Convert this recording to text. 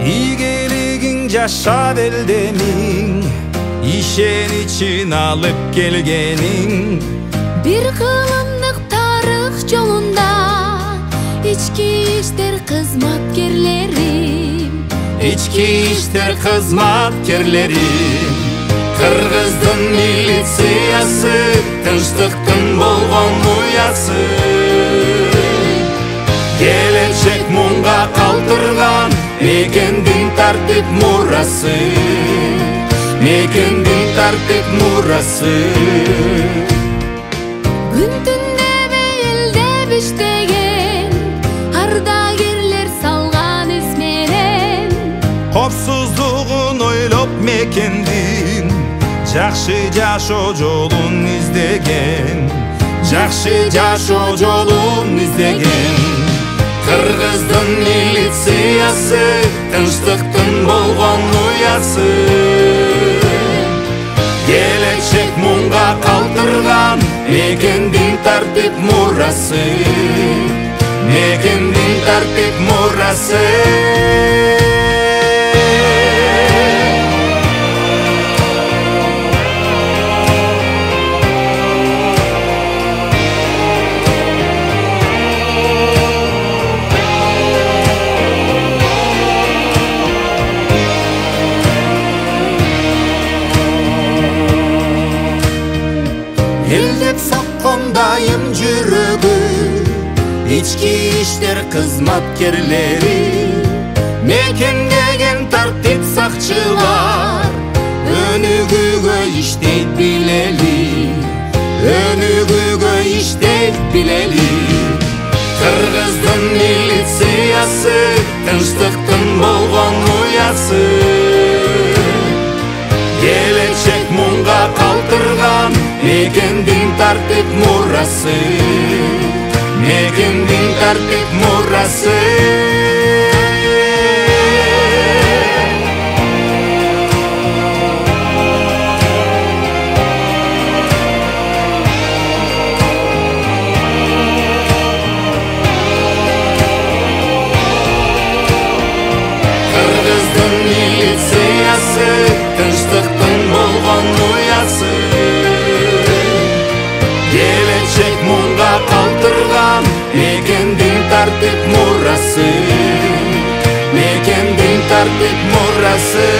ийгилигиң жашап элдениң, ишеничин алып келгениң. Бир кылымдык тарых жолунда ички иштер кызматкерлерим, ички иштер кызматкерлерим. Кыргыздын милициясы, тынчтыктын болгон уясы. Келечек мунга калтырган мекендин тартип мурасы, мекендин тартип мурасы. Күн түндө бейилдеп иштеген ардагерлер салган из менен, Коопсуздугун ойлоп мекендин жакшы жашоо жолун издеген, жакшы жашоо жолун издеген. Кыргыздын милициясы, тынчтыктын болгон уясы. Келечек мунга калтырган мекендин тартип мурасы, мекендин тартип мурасы. Элдеп саккандайым жүрөгү, ички иштер кызматкерлери. Мекендеген тартип сакчылар, өнүгүүгө иштейт билели, өнүгүүгө иштейт билели. Кыргыздын милициясы, тынчтыктын болгон уясы. Келечек мунга калтырган мекендин тартип мурасы, мекендин тартип мурасы. Кыргыздын милициясы, тынчтыктын болгон уясы. Келечек мунга калтырган мекендин тартип мурасы, мекендин тартип мурасы.